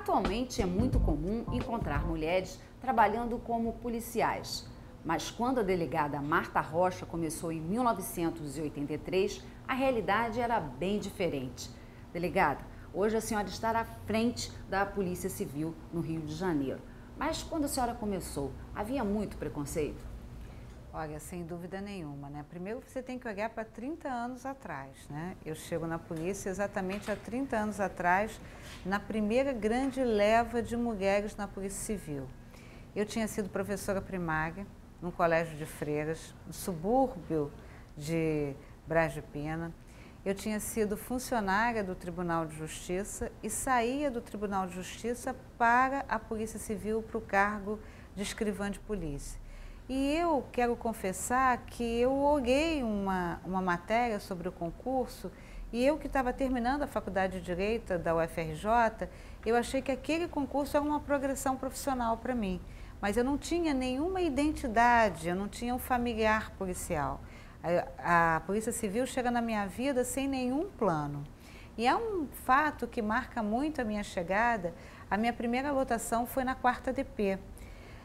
Atualmente é muito comum encontrar mulheres trabalhando como policiais, mas quando a delegada Marta Rocha começou em 1983, a realidade era bem diferente. Delegada, hoje a senhora está à frente da Polícia Civil no Rio de Janeiro, mas quando a senhora começou, havia muito preconceito? Olha, sem dúvida nenhuma, né? Primeiro você tem que olhar para 30 anos atrás, né? Eu chego na polícia exatamente há 30 anos atrás, na primeira grande leva de mulheres na Polícia Civil. Eu tinha sido professora primária num colégio de freiras, no subúrbio de Braz de Pina. Eu tinha sido funcionária do Tribunal de Justiça e saía do Tribunal de Justiça para a Polícia Civil para o cargo de escrivã de polícia. E eu quero confessar que eu olhei uma matéria sobre o concurso e eu que estava terminando a faculdade de Direito da UFRJ, eu achei que aquele concurso era uma progressão profissional para mim. Mas eu não tinha nenhuma identidade, eu não tinha um familiar policial. A Polícia Civil chega na minha vida sem nenhum plano. E é um fato que marca muito a minha chegada. A minha primeira lotação foi na 4ª DP.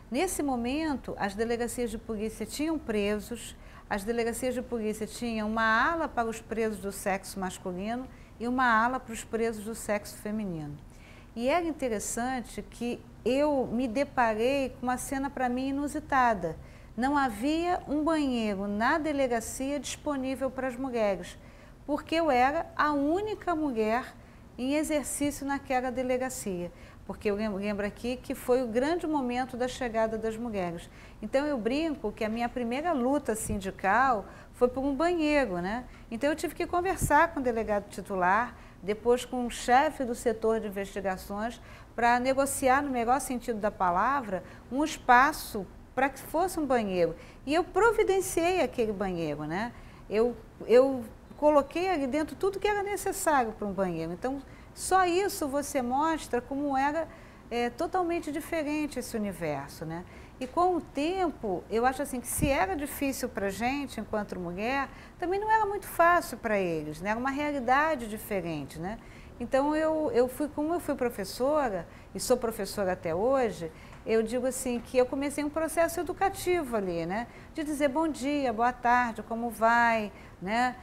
Nesse momento, as delegacias de polícia tinham presos, as delegacias de polícia tinham uma ala para os presos do sexo masculino e uma ala para os presos do sexo feminino. E era interessante que eu me deparei com uma cena para mim inusitada. Não havia um banheiro na delegacia disponível para as mulheres, porque eu era a única mulher em exercício naquela delegacia. Porque eu lembro aqui que foi o grande momento da chegada das mulheres. Então eu brinco que a minha primeira luta sindical foi por um banheiro, né? Então eu tive que conversar com o delegado titular, depois com o chefe do setor de investigações, para negociar, no melhor sentido da palavra, um espaço para que fosse um banheiro. E eu providenciei aquele banheiro, né? Eu coloquei ali dentro tudo que era necessário para um banheiro. Então, só isso você mostra como era totalmente diferente esse universo, né? E com o tempo, eu acho assim que se era difícil para a gente, enquanto mulher, também não era muito fácil para eles, né? Era uma realidade diferente, né? Então, como eu fui professora, e sou professora até hoje, eu digo assim que eu comecei um processo educativo ali, né? De dizer bom dia, boa tarde, como vai, né?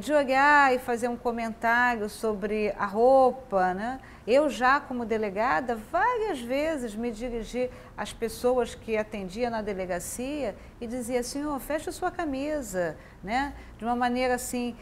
De olhar e fazer um comentário sobre a roupa, né? Eu já como delegada, várias vezes me dirigi às pessoas que atendia na delegacia e dizia, senhor, feche sua camisa, né? De uma maneira assim,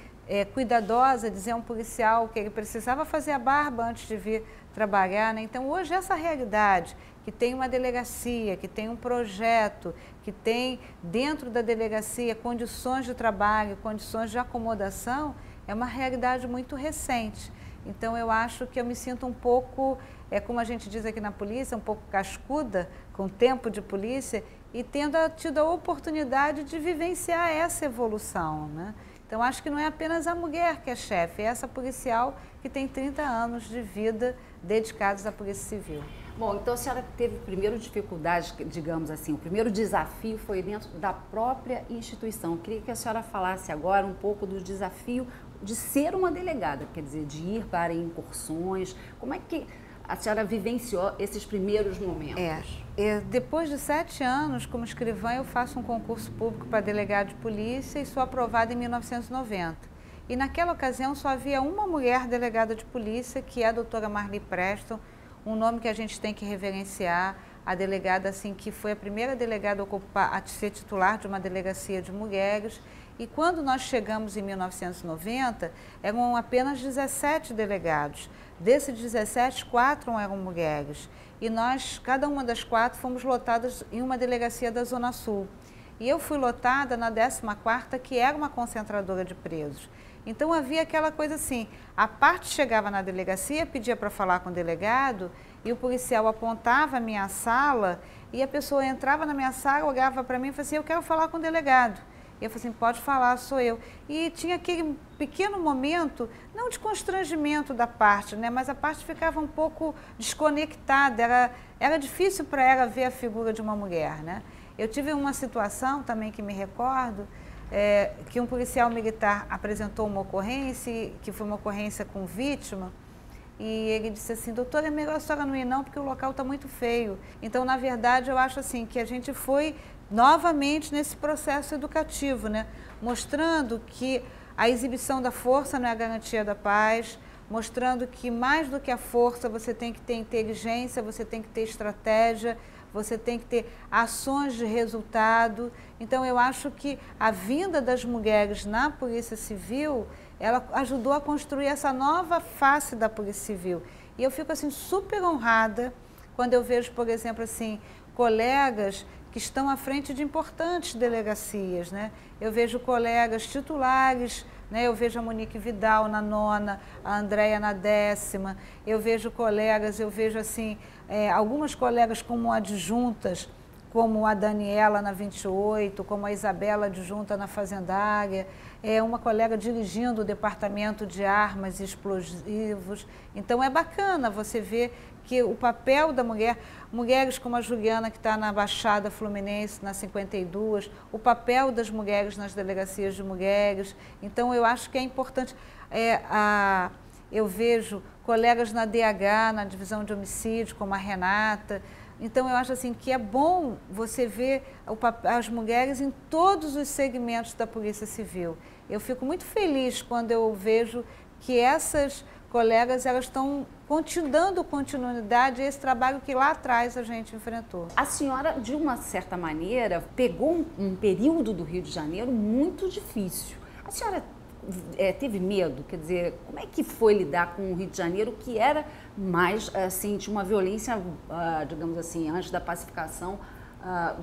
cuidadosa, dizer a um policial que ele precisava fazer a barba antes de vir trabalhar, né? Então hoje essa realidade, que tem uma delegacia, que tem um projeto, que tem dentro da delegacia condições de trabalho, condições de acomodação, é uma realidade muito recente. Então eu acho que eu me sinto um pouco, como a gente diz aqui na polícia, um pouco cascuda, com tempo de polícia, e tendo tido a oportunidade de vivenciar essa evolução, né? Então acho que não é apenas a mulher que é chefe, é essa policial que tem 30 anos de vida dedicados à Polícia Civil. Bom, então a senhora teve primeiro dificuldade, digamos assim, o primeiro desafio foi dentro da própria instituição. Eu queria que a senhora falasse agora um pouco do desafio de ser uma delegada, quer dizer, de ir para incursões. Como é que a senhora vivenciou esses primeiros momentos? Depois de 7 anos como escrivã, eu faço um concurso público para delegado de polícia e sou aprovada em 1990. E naquela ocasião só havia uma mulher delegada de polícia, que é a doutora Marli Preston, um nome que a gente tem que reverenciar, a delegada assim que foi a primeira delegada a ser titular de uma delegacia de mulheres. E quando nós chegamos em 1990, eram apenas 17 delegados. Desses 17, 4 eram mulheres. E nós, cada uma das 4, fomos lotadas em uma delegacia da Zona Sul. E eu fui lotada na 14ª, que era uma concentradora de presos. Então havia aquela coisa assim, a parte chegava na delegacia, pedia para falar com o delegado e o policial apontava a minha sala e a pessoa entrava na minha sala, olhava para mim e falava assim, eu quero falar com o delegado. E eu falei assim, pode falar, sou eu. E tinha aquele pequeno momento, não de constrangimento da parte, né, mas a parte ficava um pouco desconectada, era difícil para ela ver a figura de uma mulher, né. Eu tive uma situação também que me recordo, que um policial militar apresentou uma ocorrência, que foi uma ocorrência com vítima, e ele disse assim, doutora, é melhor a senhora não ir não, porque o local está muito feio. Então, na verdade, eu acho assim que a gente foi novamente nesse processo educativo, né? Mostrando que a exibição da força não é a garantia da paz, mostrando que mais do que a força você tem que ter inteligência, você tem que ter estratégia, você tem que ter ações de resultado. Então, eu acho que a vinda das mulheres na Polícia Civil, ela ajudou a construir essa nova face da Polícia Civil. E eu fico assim super honrada quando eu vejo, por exemplo, assim, colegas que estão à frente de importantes delegacias, né? Eu vejo colegas titulares, né? Eu vejo a Monique Vidal na 9ª, a Andréia na 10ª, eu vejo colegas, eu vejo assim, algumas colegas como adjuntas, como a Daniela na 28, como a Isabela adjunta na Fazendária, uma colega dirigindo o departamento de armas e explosivos. Então é bacana você ver que o papel da mulher, mulheres como a Juliana, que está na Baixada Fluminense, na 52, o papel das mulheres nas delegacias de mulheres. Então eu acho que é importante. Eu vejo colegas na DH, na divisão de homicídio, como a Renata. Então, eu acho assim que é bom você ver as mulheres em todos os segmentos da Polícia Civil. Eu fico muito feliz quando eu vejo que essas colegas elas estão dando continuidade a esse trabalho que lá atrás a gente enfrentou. A senhora, de uma certa maneira, pegou um período do Rio de Janeiro muito difícil. A senhora teve medo? Quer dizer, como é que foi lidar com o Rio de Janeiro, que era mais, assim, de uma violência, digamos assim, antes da pacificação,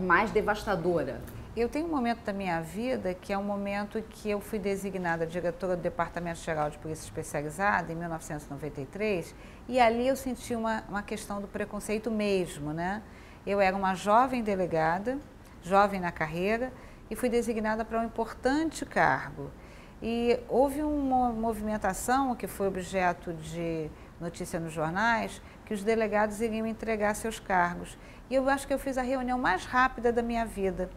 mais devastadora? Eu tenho um momento da minha vida que é um momento que eu fui designada diretora do Departamento Geral de Polícia Especializada, em 1993, e ali eu senti uma questão do preconceito mesmo, né? Eu era uma jovem delegada, jovem na carreira, e fui designada para um importante cargo. E houve uma movimentação que foi objeto de notícia nos jornais, que os delegados iriam entregar seus cargos. E eu acho que eu fiz a reunião mais rápida da minha vida.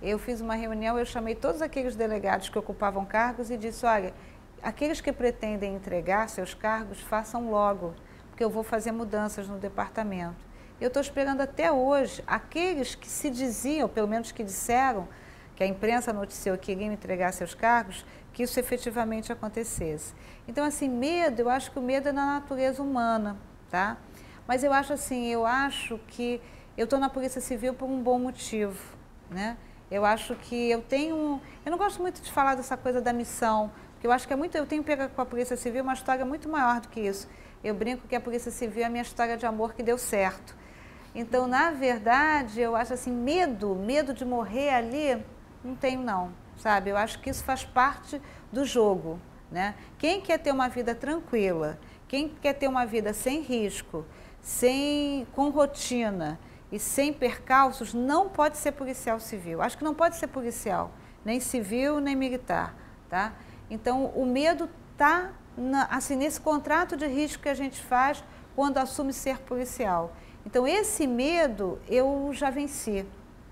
Eu fiz uma reunião, eu chamei todos aqueles delegados que ocupavam cargos e disse, olha, aqueles que pretendem entregar seus cargos, façam logo, porque eu vou fazer mudanças no departamento. Eu estou esperando até hoje aqueles que se diziam, pelo menos que disseram, que a imprensa noticiou que iriam entregar seus cargos, que isso efetivamente acontecesse. Então, assim, medo, eu acho que o medo é da natureza humana, tá? Mas eu acho assim, eu acho que eu estou na Polícia Civil por um bom motivo, né? Eu acho que eu não gosto muito de falar dessa coisa da missão, porque eu acho que eu tenho pego com a Polícia Civil uma história muito maior do que isso. Eu brinco que a Polícia Civil é a minha história de amor que deu certo. Então, na verdade, eu acho assim, medo de morrer ali, não tenho não, sabe? Eu acho que isso faz parte do jogo, né? Quem quer ter uma vida tranquila, quem quer ter uma vida sem risco, com rotina e sem percalços, não pode ser policial civil. Acho que não pode ser policial, nem civil, nem militar, tá? Então, o medo está assim, nesse contrato de risco que a gente faz quando assume ser policial. Então, esse medo eu já venci,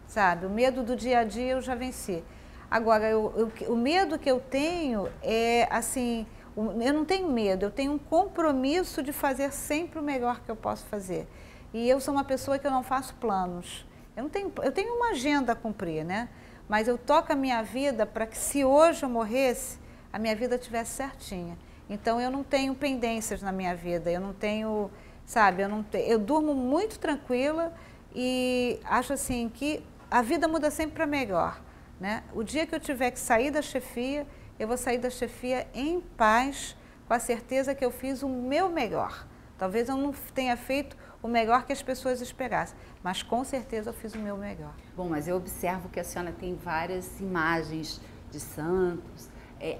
sabe? O medo do dia a dia eu já venci. Agora, o medo que eu tenho é, assim, eu não tenho medo, eu tenho um compromisso de fazer sempre o melhor que eu posso fazer. E eu sou uma pessoa que eu não faço planos. Eu tenho uma agenda a cumprir, né? Mas eu toco a minha vida para que, se hoje eu morresse, a minha vida estivesse certinha. Então, eu não tenho pendências na minha vida, eu não tenho, sabe, eu durmo muito tranquila e acho assim que a vida muda sempre para melhor, né? O dia que eu tiver que sair da chefia, eu vou sair da chefia em paz, com a certeza que eu fiz o meu melhor. Talvez eu não tenha feito o melhor que as pessoas esperassem, mas com certeza eu fiz o meu melhor. Bom, mas eu observo que a senhora tem várias imagens de santos.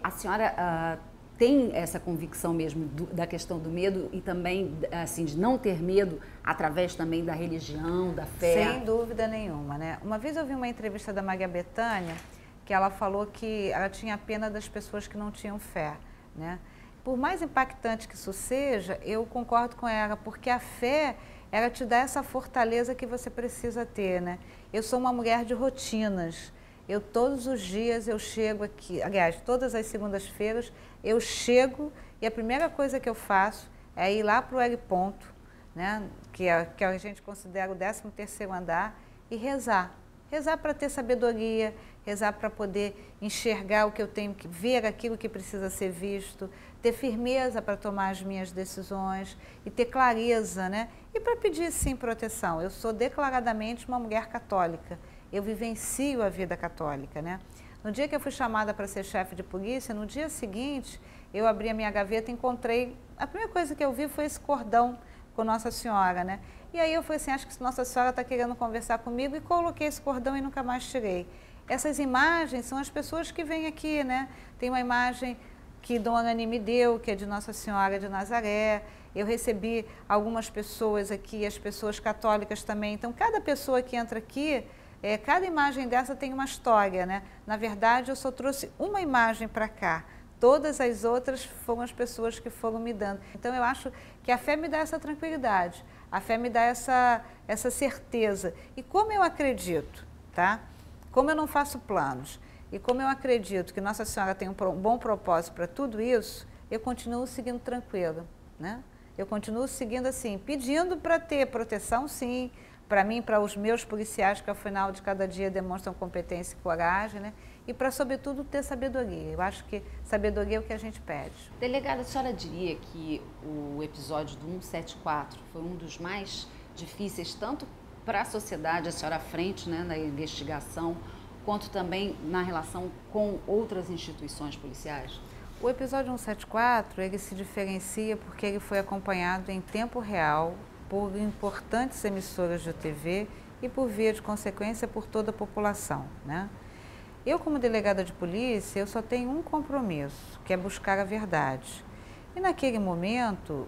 A senhora tem essa convicção mesmo da questão do medo e também, assim, de não ter medo através também da religião, da fé? Sem dúvida nenhuma, né? Uma vez eu vi uma entrevista da Maria Bethânia que ela falou que ela tinha pena das pessoas que não tinham fé, né? Por mais impactante que isso seja, eu concordo com ela, porque a fé, ela te dá essa fortaleza que você precisa ter, né? Eu sou uma mulher de rotinas. Todos os dias eu chego aqui, aliás, todas as segundas-feiras eu chego e a primeira coisa que eu faço é ir lá para o L ponto, né, que a gente considera o 13º andar, e rezar. Rezar para ter sabedoria, rezar para poder enxergar o que eu tenho que ver, aquilo que precisa ser visto, ter firmeza para tomar as minhas decisões e ter clareza, né? E para pedir, sim, proteção. Eu sou declaradamente uma mulher católica, eu vivencio a vida católica, né? No dia que eu fui chamada para ser chefe de polícia, no dia seguinte, eu abri a minha gaveta e encontrei, a primeira coisa que eu vi foi esse cordão com Nossa Senhora, né? E aí eu falei assim, acho que Nossa Senhora está querendo conversar comigo, e coloquei esse cordão e nunca mais tirei. Essas imagens são as pessoas que vêm aqui, né? Tem uma imagem que Dona Anne me deu, que é de Nossa Senhora de Nazaré. Eu recebi algumas pessoas aqui, as pessoas católicas também. Então, cada pessoa que entra aqui, cada imagem dessa tem uma história, né? Na verdade, eu só trouxe uma imagem para cá. Todas as outras foram as pessoas que foram me dando. Então, eu acho que a fé me dá essa tranquilidade, a fé me dá essa certeza. E como eu acredito, tá? Como eu não faço planos e como eu acredito que Nossa Senhora tem um bom propósito para tudo isso, eu continuo seguindo tranquila, né? Eu continuo seguindo assim, pedindo para ter proteção, sim, para mim, para os meus policiais, que ao final de cada dia demonstram competência e coragem, né? E para, sobretudo, ter sabedoria. Eu acho que sabedoria é o que a gente pede. Delegada, a senhora diria que o episódio do 174 foi um dos mais difíceis, tanto para a sociedade, a senhora à frente, né, na investigação, quanto também na relação com outras instituições policiais? O episódio 174, ele se diferencia porque ele foi acompanhado em tempo real por importantes emissoras de TV e, por via de consequência, por toda a população, né? Eu, como delegada de polícia, eu só tenho um compromisso, que é buscar a verdade. E naquele momento,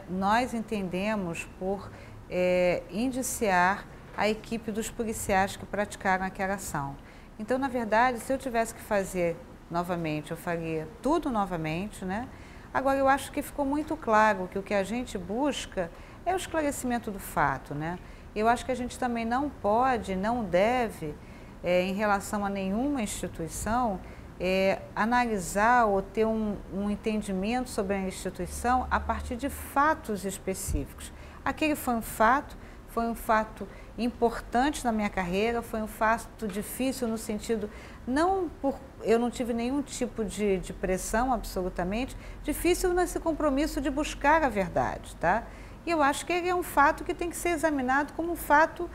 nós entendemos por indiciar a equipe dos policiais que praticaram aquela ação. Então, na verdade, se eu tivesse que fazer novamente, eu faria tudo novamente, né? Agora, eu acho que ficou muito claro que o que a gente busca é o esclarecimento do fato, né? Eu acho que a gente também não pode, não deve, em relação a nenhuma instituição, analisar ou ter um entendimento sobre a instituição a partir de fatos específicos. Aquele foi um fato importante na minha carreira, foi um fato difícil no sentido, eu não tive nenhum tipo de pressão absolutamente, difícil nesse compromisso de buscar a verdade, tá? E eu acho que ele é um fato que tem que ser examinado como um fato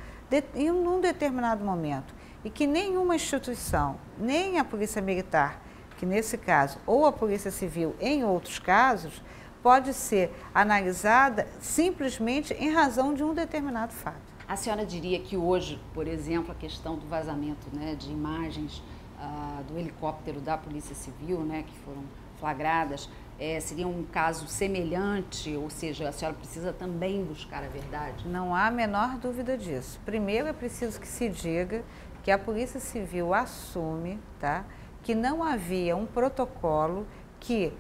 em um determinado momento. E que nenhuma instituição, nem a Polícia Militar, que nesse caso, ou a Polícia Civil em outros casos, pode ser analisada simplesmente em razão de um determinado fato. A senhora diria que hoje, por exemplo, a questão do vazamento, né, de imagens do helicóptero da Polícia Civil, né, que foram flagradas, seria um caso semelhante, ou seja, a senhora precisa também buscar a verdade? Não há a menor dúvida disso. Primeiro, é preciso que se diga que a Polícia Civil assume, tá, que não havia um protocolo que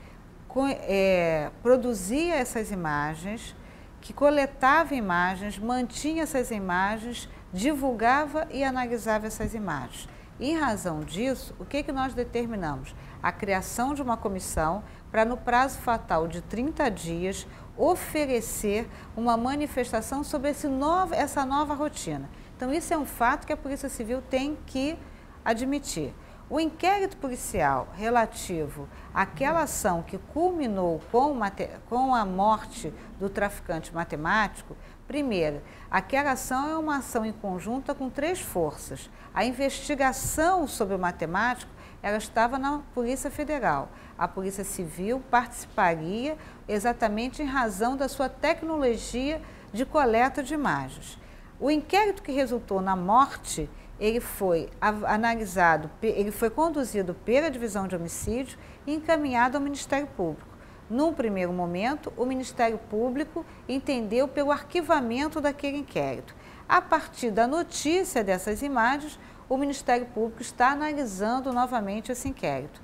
produzia essas imagens, que coletava imagens, mantinha essas imagens, divulgava e analisava essas imagens. E, em razão disso, o que nós determinamos? A criação de uma comissão para, no prazo fatal de 30 dias, oferecer uma manifestação sobre essa nova rotina. Então, isso é um fato que a Polícia Civil tem que admitir. O inquérito policial relativo àquela ação que culminou com a morte do traficante matemático, primeiro, aquela ação é uma ação em conjunta com 3 forças. A investigação sobre o matemático, ela estava na Polícia Federal. A Polícia Civil participaria exatamente em razão da sua tecnologia de coleta de imagens. O inquérito que resultou na morte, ele foi analisado, ele foi conduzido pela Divisão de Homicídio e encaminhado ao Ministério Público. Num primeiro momento, o Ministério Público entendeu pelo arquivamento daquele inquérito. A partir da notícia dessas imagens, o Ministério Público está analisando novamente esse inquérito.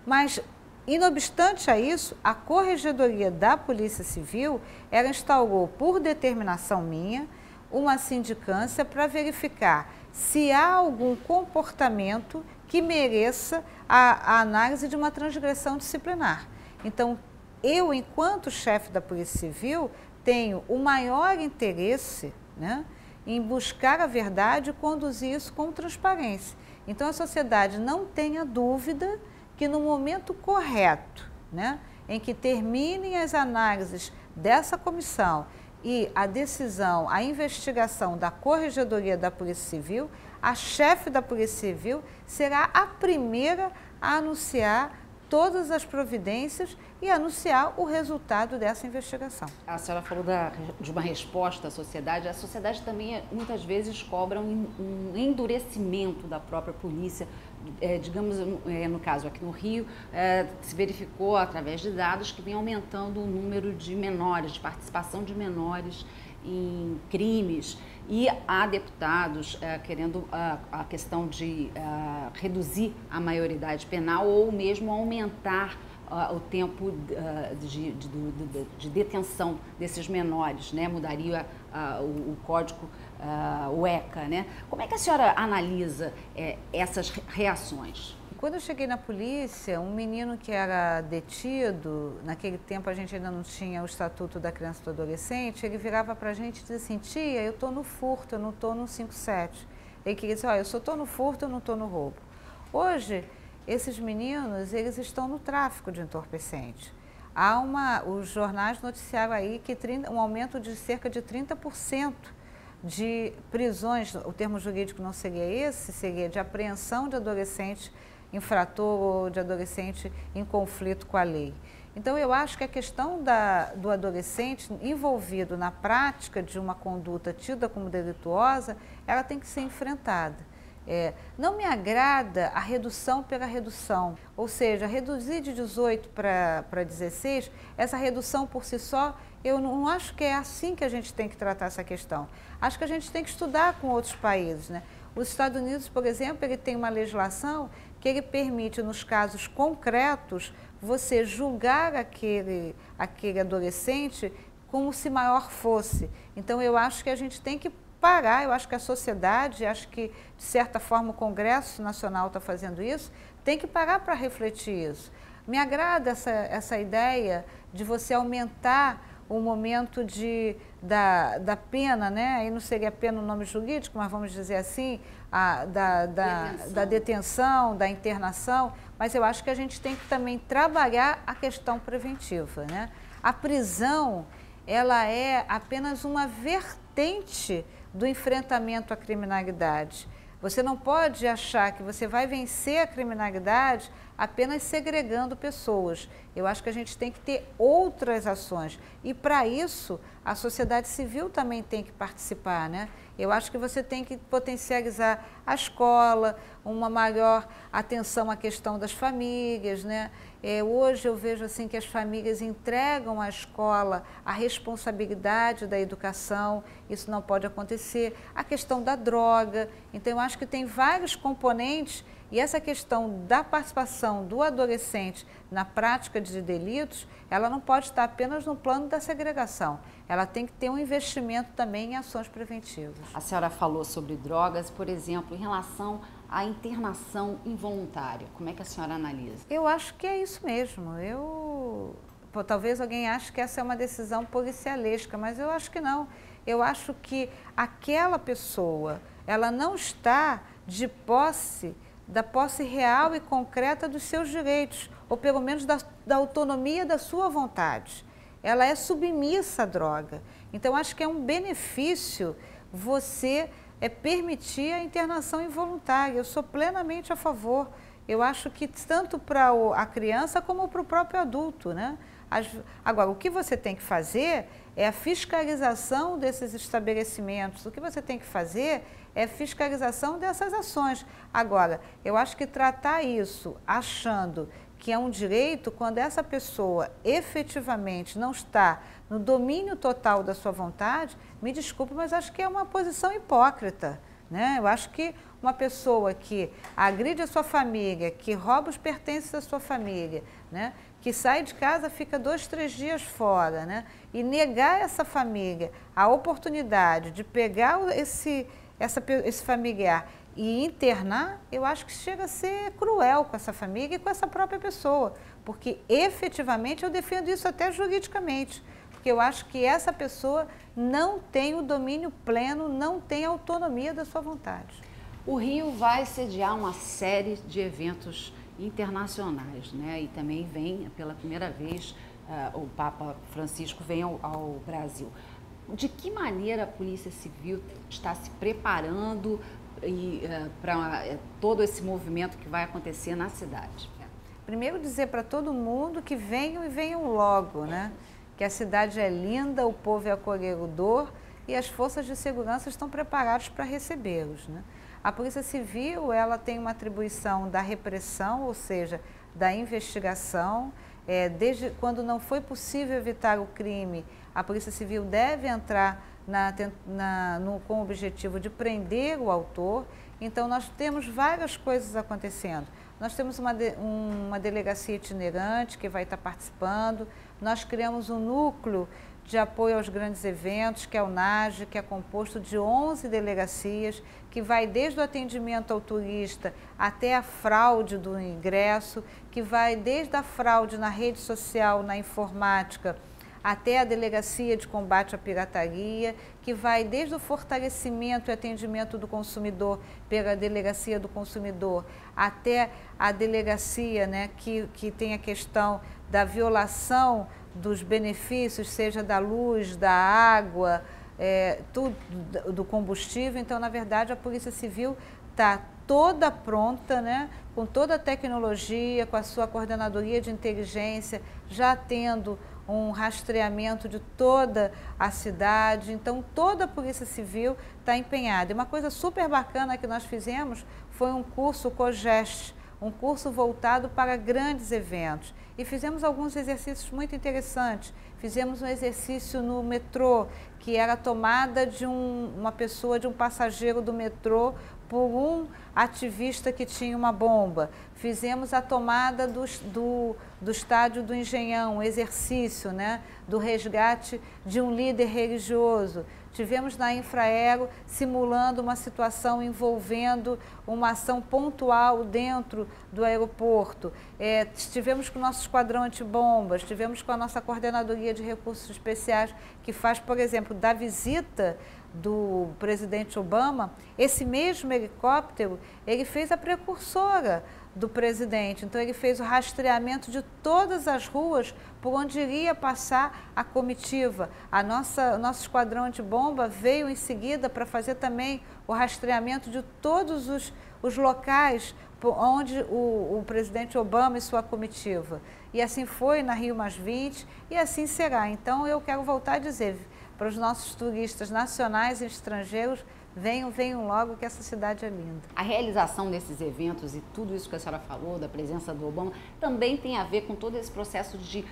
Mas, inobstante a isso, a Corregedoria da Polícia Civil, ela instaurou, por determinação minha, uma sindicância para verificar se há algum comportamento que mereça a análise de uma transgressão disciplinar. Então, eu, enquanto chefe da Polícia Civil, tenho o maior interesse, né, em buscar a verdade e conduzir isso com transparência. Então, a sociedade não tenha dúvida que no momento correto, né, em que terminem as análises dessa comissão e a decisão, a investigação da Corregedoria da Polícia Civil, a chefe da Polícia Civil será a primeira a anunciar todas as providências e anunciar o resultado dessa investigação. A senhora falou de uma resposta à sociedade. A sociedade também muitas vezes cobra um endurecimento da própria polícia. Digamos, no caso aqui no Rio, se verificou através de dados que vem aumentando o número de menores, de participação de menores em crimes, e há deputados querendo a questão de reduzir a maioridade penal ou mesmo aumentar o tempo de detenção desses menores, né? Mudaria o código, o ECA, né? Como é que a senhora analisa essas reações? Quando eu cheguei na polícia, um menino que era detido, naquele tempo a gente ainda não tinha o Estatuto da Criança e do Adolescente, ele virava para a gente e dizia assim: tia, eu estou no furto, eu não estou no 57. Ele queria dizer: olha, eu só estou no furto, eu não estou no roubo. Hoje, esses meninos, eles estão no tráfico de entorpecente. Os jornais noticiaram aí que um aumento de cerca de 30% de prisões, o termo jurídico não seria esse, seria de apreensão de adolescente infrator ou de adolescente em conflito com a lei. Então, eu acho que a questão do adolescente envolvido na prática de uma conduta tida como delituosa, ela tem que ser enfrentada. Não me agrada a redução pela redução, ou seja, reduzir de 18 para 16, essa redução por si só, eu não acho que é assim que a gente tem que tratar essa questão. Acho que a gente tem que estudar com outros países, né? Os Estados Unidos, por exemplo, ele tem uma legislação que ele permite, nos casos concretos, você julgar aquele adolescente como se maior fosse. Então, eu acho que a gente tem que parar, eu acho que a sociedade, acho que, de certa forma, o Congresso Nacional está fazendo isso, tem que parar para refletir isso. Me agrada essa ideia de você aumentar o momento da pena, né? Aí não seria pena no nome jurídico, mas vamos dizer assim, da detenção, da internação, mas eu acho que a gente tem que também trabalhar a questão preventiva, né? A prisão, ela é apenas uma vertente do enfrentamento à criminalidade. Você não pode achar que você vai vencer a criminalidade apenas segregando pessoas. Eu acho que a gente tem que ter outras ações. E, para isso, a sociedade civil também tem que participar, né? Eu acho que você tem que potencializar a escola, uma maior atenção à questão das famílias, né? Hoje eu vejo assim que as famílias entregam à escola a responsabilidade da educação, isso não pode acontecer. A questão da droga, então eu acho que tem vários componentes e essa questão da participação do adolescente na prática de delitos, ela não pode estar apenas no plano da segregação, ela tem que ter um investimento também em ações preventivas. A senhora falou sobre drogas, por exemplo, em relação à internação involuntária, como é que a senhora analisa? Eu acho que é isso mesmo, talvez alguém ache que essa é uma decisão policialesca, mas eu acho que não. Eu acho que aquela pessoa, ela não está de posse da posse real e concreta dos seus direitos, ou pelo menos da autonomia da sua vontade. Ela é submissa à droga. Então, acho que é um benefício você permitir a internação involuntária. Eu sou plenamente a favor. Eu acho que tanto para a criança como para o próprio adulto, né? Agora, o que você tem que fazer é a fiscalização desses estabelecimentos. O que você tem que fazer é fiscalização dessas ações. Agora, eu acho que tratar isso achando que é um direito, quando essa pessoa efetivamente não está no domínio total da sua vontade, me desculpe, mas acho que é uma posição hipócrita, né? Eu acho que uma pessoa que agride a sua família, que rouba os pertences da sua família, né? Que sai de casa, fica 2, 3 dias fora, né? E negar a essa família a oportunidade de pegar esse familiar e internar, eu acho que chega a ser cruel com essa família e com essa própria pessoa, porque efetivamente eu defendo isso até juridicamente, porque eu acho que essa pessoa não tem o domínio pleno, não tem a autonomia da sua vontade. O Rio vai sediar uma série de eventos internacionais, né? E também vem, pela primeira vez, o Papa Francisco vem ao Brasil. De que maneira a Polícia Civil está se preparando para todo esse movimento que vai acontecer na cidade? Primeiro dizer para todo mundo que venham e venham logo, né? Que a cidade é linda, o povo é acolhedor e as forças de segurança estão preparadas para recebê-los, né? A Polícia Civil, ela tem uma atribuição da repressão, ou seja, da investigação. Desde quando não foi possível evitar o crime, a Polícia Civil deve entrar com o objetivo de prender o autor. Então, nós temos várias coisas acontecendo. Nós temos uma delegacia itinerante que vai estar participando, nós criamos um núcleo de apoio aos grandes eventos, que é o NAGE, que é composto de 11 delegacias, que vai desde o atendimento ao turista até a fraude do ingresso, que vai desde a fraude na rede social, na informática, até a delegacia de combate à pirataria, que vai desde o fortalecimento e atendimento do consumidor pela delegacia do consumidor, até a delegacia, né, que tem a questão da violação dos benefícios, seja da luz, da água, tudo, do combustível. Então, na verdade, a Polícia Civil está toda pronta, né, com toda a tecnologia, com a sua coordenadoria de inteligência, já tendo um rastreamento de toda a cidade. Então, toda a Polícia Civil está empenhada. E uma coisa super bacana que nós fizemos foi um curso COGEST, um curso voltado para grandes eventos. E fizemos alguns exercícios muito interessantes. Fizemos um exercício no metrô, que era a tomada de uma pessoa, de um passageiro do metrô, por um ativista que tinha uma bomba. Fizemos a tomada do estádio do Engenhão, um exercício, né, do resgate de um líder religioso. Tivemos na Infraero simulando uma situação envolvendo uma ação pontual dentro do aeroporto. Estivemos com o nosso esquadrão antibombas, estivemos com a nossa coordenadoria de recursos especiais, que faz, por exemplo, da visita do presidente Obama, esse mesmo helicóptero, ele fez a precursora do presidente. Então, ele fez o rastreamento de todas as ruas por onde iria passar a comitiva. O nosso esquadrão antibomba veio em seguida para fazer também o rastreamento de todos os locais por onde o presidente Obama e sua comitiva. E assim foi na Rio+20 e assim será. Então, eu quero voltar a dizer para os nossos turistas nacionais e estrangeiros, venham logo que essa cidade é linda. A realização desses eventos e tudo isso que a senhora falou, da presença do Obama, também tem a ver com todo esse processo de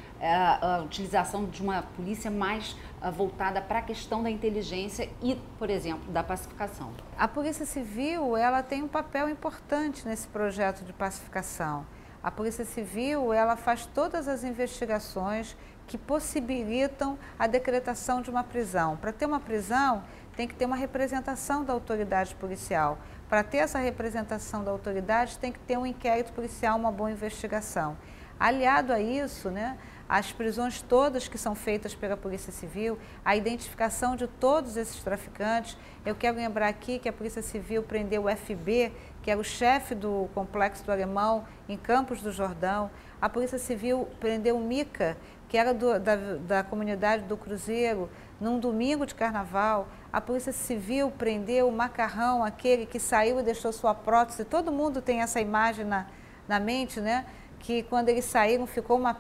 utilização de uma polícia mais voltada para a questão da inteligência e, por exemplo, da pacificação. A Polícia Civil, ela tem um papel importante nesse projeto de pacificação. A Polícia Civil, ela faz todas as investigações que possibilitam a decretação de uma prisão. Para ter uma prisão, tem que ter uma representação da autoridade policial. Para ter essa representação da autoridade, tem que ter um inquérito policial, uma boa investigação. Aliado a isso, né, as prisões todas que são feitas pela Polícia Civil, a identificação de todos esses traficantes. Eu quero lembrar aqui que a Polícia Civil prendeu o FB, que era o chefe do Complexo do Alemão, em Campos do Jordão. A Polícia Civil prendeu o Mica, que era da comunidade do Cruzeiro, num domingo de carnaval. A Polícia Civil prendeu o Macarrão, aquele que saiu e deixou sua prótese. Todo mundo tem essa imagem na mente, né? Que quando eles saíram ficou uma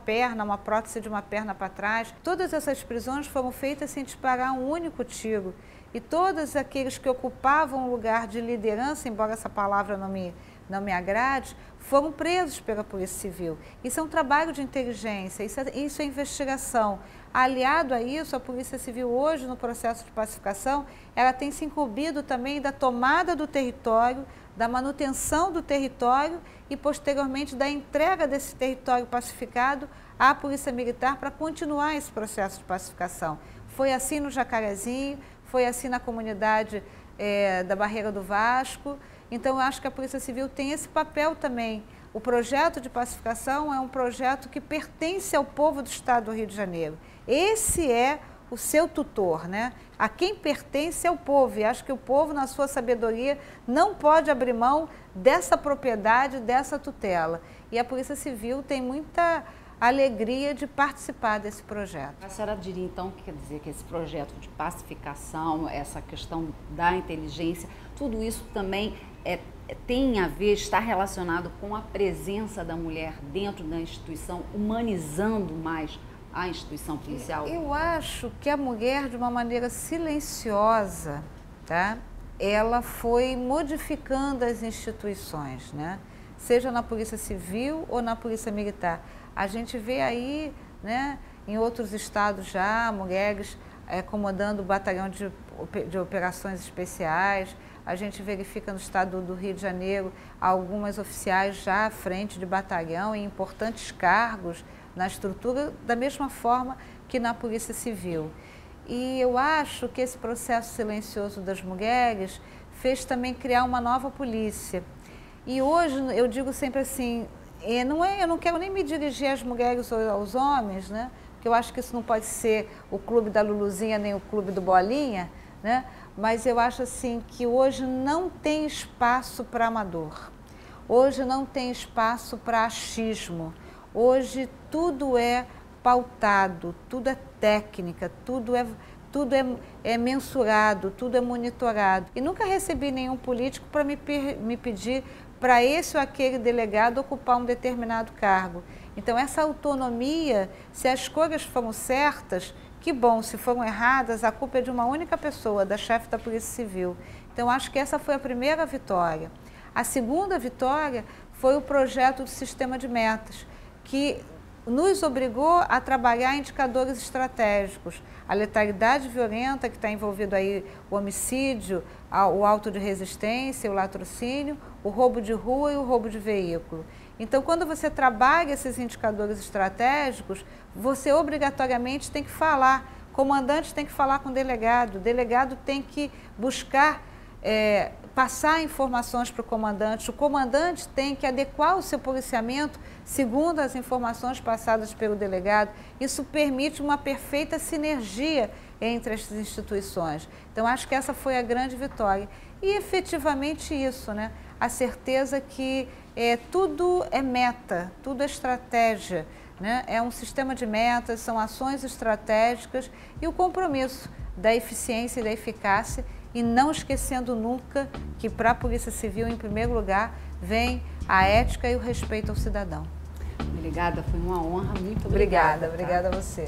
prótese de uma perna para trás. Todas essas prisões foram feitas sem disparar um único tiro. E todos aqueles que ocupavam o lugar de liderança, embora essa palavra não me agrade, foram presos pela Polícia Civil. Isso é um trabalho de inteligência, isso é investigação. Aliado a isso, a Polícia Civil hoje, no processo de pacificação, ela tem se incumbido também da tomada do território, da manutenção do território e, posteriormente, da entrega desse território pacificado à Polícia Militar para continuar esse processo de pacificação. Foi assim no Jacarezinho, foi assim na comunidade da Barreira do Vasco. Então, eu acho que a Polícia Civil tem esse papel também o projeto de pacificação é um projeto que pertence ao povo do Estado do Rio de Janeiro. Esse é o seu tutor, né? A quem pertence é o povo, e acho que o povo, na sua sabedoria, não pode abrir mão dessa propriedade, dessa tutela. E a Polícia Civil tem muita alegria de participar desse projeto. A senhora diria, então, que quer dizer que esse projeto de pacificação, essa questão da inteligência, tudo isso também tem a ver, está relacionado com a presença da mulher dentro da instituição, humanizando mais a instituição policial? Eu acho que a mulher, de uma maneira silenciosa, tá? Ela foi modificando as instituições, né? Seja na Polícia Civil ou na Polícia Militar. A gente vê aí, né, em outros estados já, mulheres comandando o batalhão de operações especiais. A gente verifica no estado do Rio de Janeiro algumas oficiais já à frente de batalhão em importantes cargos na estrutura, da mesma forma que na Polícia Civil. E eu acho que esse processo silencioso das mulheres fez também criar uma nova polícia. E hoje eu digo sempre assim, eu não quero nem me dirigir às mulheres ou aos homens, né? Porque eu acho que isso não pode ser o clube da Luluzinha nem o clube do Bolinha, né? Mas eu acho assim que hoje não tem espaço para amador, hoje não tem espaço para achismo. Hoje tudo é pautado, tudo é técnica, tudo é mensurado, tudo é monitorado. E nunca recebi nenhum político para me pedir para esse ou aquele delegado ocupar um determinado cargo. Então essa autonomia, se as escolhas foram certas, que bom, se foram erradas, a culpa é de uma única pessoa, da chefe da Polícia Civil. Então acho que essa foi a primeira vitória. A segunda vitória foi o projeto do sistema de metas, que nos obrigou a trabalhar indicadores estratégicos. A letalidade violenta, que está envolvido aí o homicídio, o auto de resistência, o latrocínio, o roubo de rua e o roubo de veículo. Então, quando você trabalha esses indicadores estratégicos, você obrigatoriamente tem que falar, comandante tem que falar com o delegado tem que buscar passar informações para o comandante tem que adequar o seu policiamento segundo as informações passadas pelo delegado. Isso permite uma perfeita sinergia entre as instituições. Então, acho que essa foi a grande vitória. E, efetivamente, isso, né? A certeza que tudo é meta, tudo é estratégia, né? É um sistema de metas, são ações estratégicas e o compromisso da eficiência e da eficácia, e não esquecendo nunca que para a Polícia Civil, em primeiro lugar, vem a ética e o respeito ao cidadão. Delegada, foi uma honra, muito obrigada. Obrigada Obrigada a você.